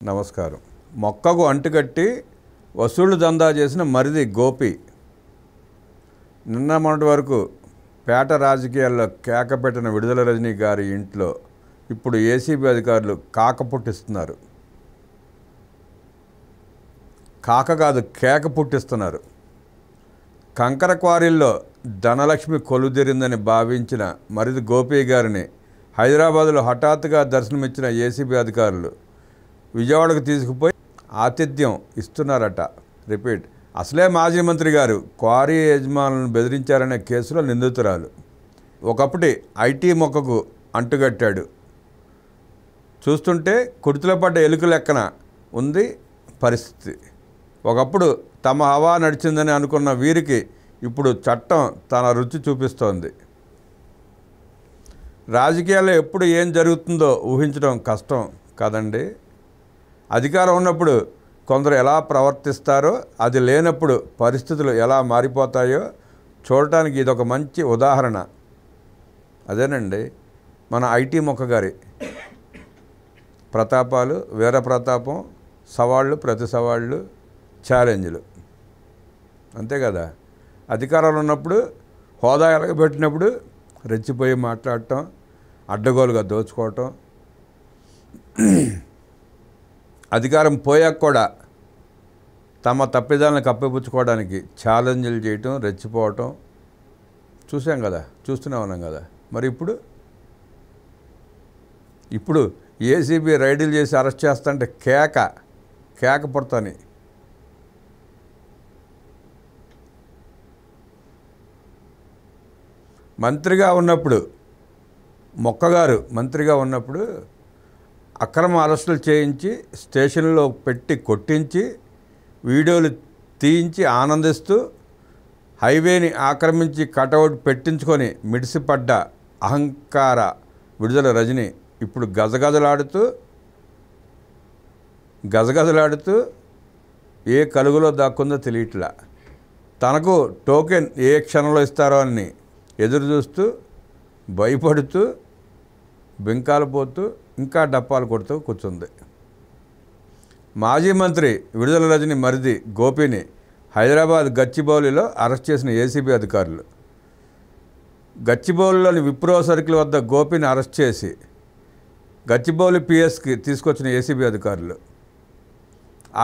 నమస్కారం. మొక్కకు అంటుకట్టి వసూళ్లు దందా చేసిన మరిది గోపి నిన్న మొన్నటి వరకు పేట రాజకీయాల్లో కేకపెట్టిన విడుదల రజనీ గారి ఇంట్లో ఇప్పుడు ఏసీబీ అధికారులు కాక పుట్టిస్తున్నారు. కాక కాదు, కేక పుట్టిస్తున్నారు. కంకర క్వారీల్లో ధనలక్ష్మి కొలుదిరిందని భావించిన మరిది గోపి గారిని హైదరాబాదులో హఠాత్తుగా దర్శనమిచ్చిన ఏసీబీ అధికారులు విజయవాడకు తీసుకుపోయి ఆతిథ్యం ఇస్తున్నారట. రిపీట్. అసలే మాజీ మంత్రి గారు క్వారీ యజమానులను బెదిరించారనే కేసులో నిందితురాలు. ఒకప్పటి ఐటీ మొక్కకు అంటుగట్టాడు. చూస్తుంటే కుర్తిలో పడ్డ ఎలుక లెక్కన ఉంది పరిస్థితి. ఒకప్పుడు తమ హవా నడిచిందని అనుకున్న వీరికి ఇప్పుడు చట్టం తన రుచి చూపిస్తోంది. రాజకీయాల్లో ఎప్పుడు ఏం జరుగుతుందో ఊహించడం కష్టం కదండి. అధికారం ఉన్నప్పుడు కొందరు ఎలా ప్రవర్తిస్తారో, అది లేనప్పుడు పరిస్థితులు ఎలా మారిపోతాయో చూడటానికి ఇదొక మంచి ఉదాహరణ. అదేనండి మన ఐటీ మొక్క గారి ప్రతాపాలు, వీర ప్రతాపం, సవాళ్ళు, ప్రతి సవాళ్ళు, ఛాలెంజ్లు. అంతే కదా. అధికారంలో ఉన్నప్పుడు హోదా ఎలగబెట్టినప్పుడు రెచ్చిపోయి మాట్లాడటం, అడ్డగోలుగా దోచుకోవటం, అధికారం పోయాక కూడా తమ తప్పిదాలను కప్పిపుచ్చుకోవడానికి ఛాలెంజ్లు చేయటం, రెచ్చిపోవటం చూసాం కదా, చూస్తూనే ఉన్నాం కదా. మరి ఇప్పుడు ఏసీబీ రైడ్లు చేసి అరెస్ట్ చేస్తుంటే కేక పుడతాని. మంత్రిగా ఉన్నప్పుడు మొక్కగారు మంత్రిగా ఉన్నప్పుడు అక్రమ అరెస్టులు చేయించి స్టేషన్లో పెట్టి కొట్టించి వీడియోలు తీయించి ఆనందిస్తూ హైవేని ఆక్రమించి కటౌట్ పెట్టించుకొని మిడిసిపడ్డ అహంకార విడుదల రజనీ ఇప్పుడు గజగజలాడుతూ ఏ కలుగులో దాక్కుందో తెలియట్లా. తనకు టోకెన్ ఏ క్షణంలో ఇస్తారో అని ఎదురు చూస్తూ, భయపడుతూ, బింకాలు పోతూ, ఇంకా డప్పాలు కొడుతూ కూర్చుంది. మాజీ మంత్రి విడుదల రజనీ మరిది గోపిని హైదరాబాద్ గచ్చిబౌలిలో అరెస్ట్ చేసిన ఏసీబీ అధికారులు. గచ్చిబౌలిలోని విప్రో సర్కిల్ వద్ద గోపిని అరెస్ట్ చేసి గచ్చిబౌలి పిఎస్కి తీసుకొచ్చిన ఏసీబీ అధికారులు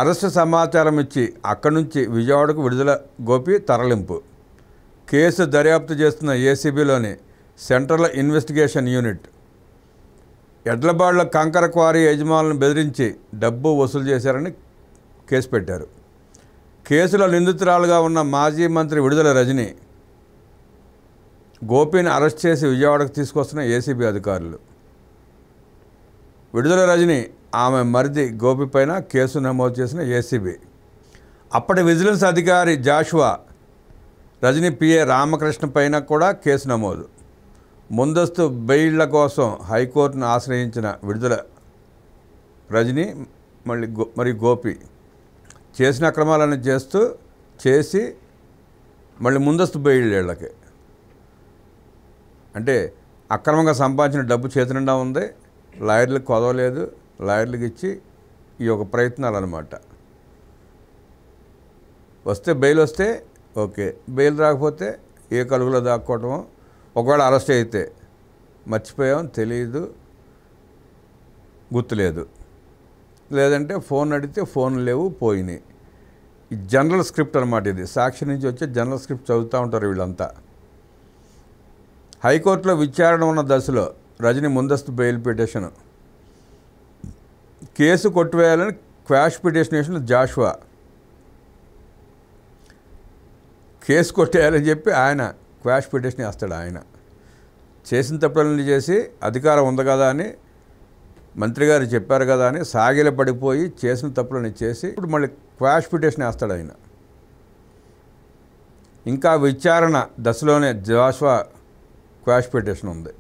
అరెస్టు సమాచారం ఇచ్చి అక్కడి నుంచి విజయవాడకు విడుదల గోపి తరలింపు. కేసు దర్యాప్తు చేస్తున్న ఏసీబీలోని సెంట్రల్ ఇన్వెస్టిగేషన్ యూనిట్ ఎడ్లబాడులో కంకర క్వారీ యజమానులను బెదిరించి డబ్బు వసూలు చేశారని కేసు పెట్టారు. కేసులో నిందితురాలుగా ఉన్న మాజీ మంత్రి విడుదల రజనీ గోపిని అరెస్ట్ చేసి విజయవాడకు తీసుకొస్తున్న ఏసీబీ అధికారులు. విడుదల రజనీ ఆమె మరిది గోపి పైన కేసు నమోదు చేసిన ఏసీబీ. అప్పటి విజిలెన్స్ అధికారి జాషువా రజనీ పిఏ రామకృష్ణ పైన కూడా కేసు నమోదు. ముందస్తు బెయిళ్ల కోసం హైకోర్టును ఆశ్రయించిన విడుదల రజనీ మరి గోపి చేసిన అక్రమాలను చేసి మళ్ళీ ముందస్తు బెయిళ్ళకి, అంటే అక్రమంగా సంపాదించిన డబ్బు చేతి నిండా ఉంది, లాయర్లకు కొదవలేదు, లాయర్లకు ఇచ్చి ఈ ఒక ప్రయత్నాలు అన్నమాట. వస్తే బెయిల్ వస్తే ఓకే, బెయిల్ రాకపోతే ఏ కలుగులో దాక్కోవటమో, ఒకవేళ అరెస్ట్ అయితే మర్చిపోయాం, తెలియదు, గుర్తులేదు, లేదంటే ఫోన్ అడిగితే ఫోన్ లేవు, పోయినాయి. ఈ జనరల్ స్క్రిప్ట్ అనమాట. ఇది సాక్షి నుంచి వచ్చే జనరల్ స్క్రిప్ట్ చదువుతూ ఉంటారు వీళ్ళంతా. హైకోర్టులో విచారణ ఉన్న దశలో రజనీ ముందస్తు బెయిల్ పిటిషన్, కేసు కొట్టివేయాలని క్వాష్ పిటిషన్ వేసిన జాషువా. కేసు కొట్టేయాలని చెప్పి ఆయన క్వాష్ పిటిషన్ వేస్తాడు. ఆయన చేసిన తప్పులన్నీ చేసి అధికారం ఉంది కదా అని, మంత్రి గారు చెప్పారు కదా అని సాగిల పడిపోయి చేసిన తప్పులని చేసి ఇప్పుడు మళ్ళీ క్వాష్ పిటిషన్ వేస్తాడు ఆయన. ఇంకా విచారణ దశలోనే జాషువా క్వాష్ పిటిషన్ ఉంది.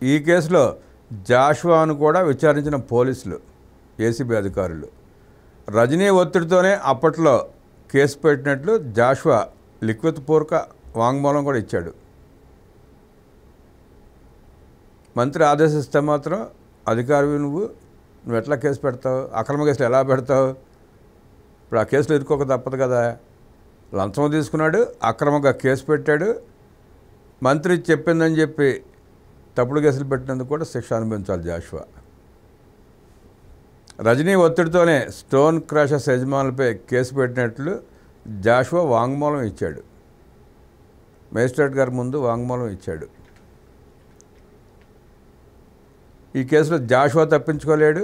ఈ కేసులో జాషువాను కూడా విచారించిన పోలీసులు, ఏసీబీ అధికారులు. రజనీ ఒత్తిడితోనే అప్పట్లో కేసు పెట్టినట్లు జాషువా లిఖితపూర్వక వాంగ్మూలం కూడా ఇచ్చాడు. మంత్రి ఆదేశిస్తే మాత్రం అధికారివి నువ్వు, నువ్వు ఎట్లా కేసు పెడతావు? అక్రమ కేసులు ఎలా పెడతావు? ఇప్పుడు ఆ కేసులో ఇరుక్కోక తప్పదు కదా. లంచం తీసుకున్నాడు, అక్రమంగా కేసు పెట్టాడు, మంత్రి చెప్పిందని చెప్పి తప్పుడు కేసులు పెట్టినందుకు కూడా శిక్ష అనుభవించాలి జాషువా. రజనీ ఒత్తిడితోనే స్టోన్ క్రషర్స్ యజమానులపై కేసు పెట్టినట్లు జాషువా వాంగ్మూలం ఇచ్చాడు. మేజిస్ట్రేట్ గారి ముందు వాంగ్మూలం ఇచ్చాడు. ఈ కేసులో జాషువా తప్పించుకోలేడు,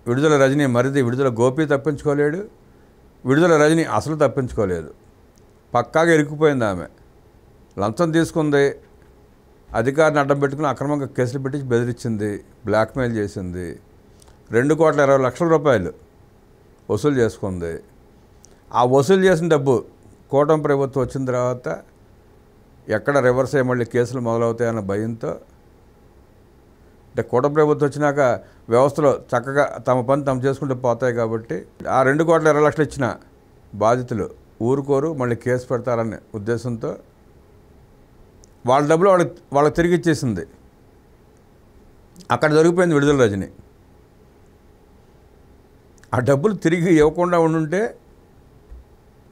విడుదల రజనీ మరిది విడుదల గోపి తప్పించుకోలేడు, విడుదల రజనీ అసలు తప్పించుకోలేదు. పక్కాగా ఇరుక్కుపోయింది ఆమె. లంచం తీసుకుంది, అధికారిని అడ్డం పెట్టుకుని అక్రమంగా కేసులు పెట్టి బెదిరించింది, బ్లాక్మెయిల్ చేసింది, 2,20,00,000 రూపాయలు వసూలు చేసుకుంది. ఆ వసూలు చేసిన డబ్బు కూటమి ప్రభుత్వం వచ్చిన తర్వాత ఎక్కడ రివర్స్ అయ్యి మళ్ళీ కేసులు మొదలవుతాయన్న భయంతో, అంటే కూటమి ప్రభుత్వం వచ్చినాక వ్యవస్థలో చక్కగా తమ పని తాము చేసుకుంటూ పోతాయి కాబట్టి ఆ 2,20,00,000 ఇచ్చిన బాధితులు ఊరుకోరు, మళ్ళీ కేసు పెడతారనే ఉద్దేశంతో వాళ్ళ డబ్బులు వాళ్ళకి తిరిగి ఇచ్చేసింది. అక్కడ దొరికిపోయింది విడుదల రజని. ఆ డబ్బులు తిరిగి ఇవ్వకుండా ఉండుంటే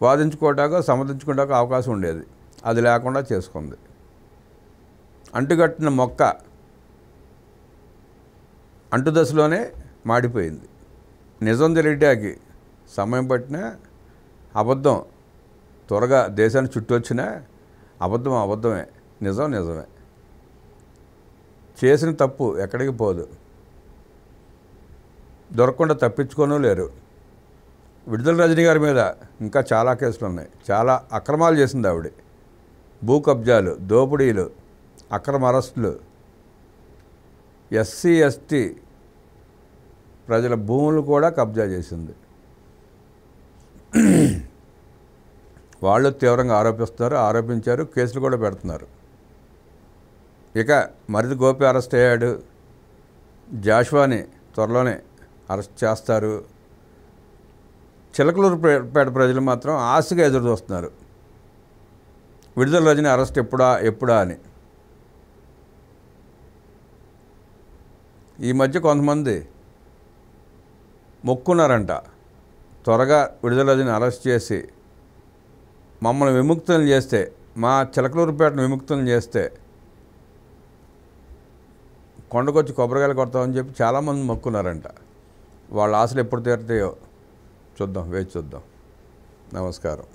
వాదించుకోవటాకో సమర్థించుకోవటాకో అవకాశం ఉండేది. అది లేకుండా చేసుకుంది. అంటుకట్టిన మొక్క అంటుదశలోనే మాడిపోయింది. నిజం తెలియటానికి సమయం పట్టినా, అబద్ధం త్వరగా దేశాన్ని చుట్టొచ్చినా అబద్ధమే, నిజం నిజమే. చేసిన తప్పు ఎక్కడికి పోదు, దొరకకుండా తప్పించుకోనూ లేరు. విడుదల రజనీ గారి మీద ఇంకా చాలా కేసులు ఉన్నాయి. చాలా అక్రమాలు చేసింది ఆవిడ. భూ కబ్జాలు, దోపిడీలు, అక్రమ అరెస్టులు, ఎస్సీ ఎస్టీ ప్రజల భూములు కూడా కబ్జా చేసింది. వాళ్ళు తీవ్రంగా ఆరోపించారు, కేసులు కూడా పెడుతున్నారు. ఇక మరిది గోపి అరెస్ట్ అయ్యాడు. జాషువాని త్వరలోనే అరెస్ట్ చేస్తారు. చిలకలూరుపేట ప్రజలు మాత్రం ఆశగా ఎదురు చూస్తున్నారు, విడుదల రజనీ అరెస్ట్ ఎప్పుడా అని. ఈ మధ్య కొంతమంది మొక్కున్నారంట, త్వరగా విడుదల రజనీ అరెస్ట్ చేసి మమ్మల్ని విముక్తులను చేస్తే, మా చిలకలూరుపేటను విముక్తులను చేస్తే కొండకొచ్చి కొబ్బరికాయలు కొడతామని చెప్పి చాలామంది మొక్కున్నారంట. వాళ్ళ ఆశలు ఎప్పుడు తీరుతాయో చూద్దాం, వేచి చూద్దాం. నమస్కారం.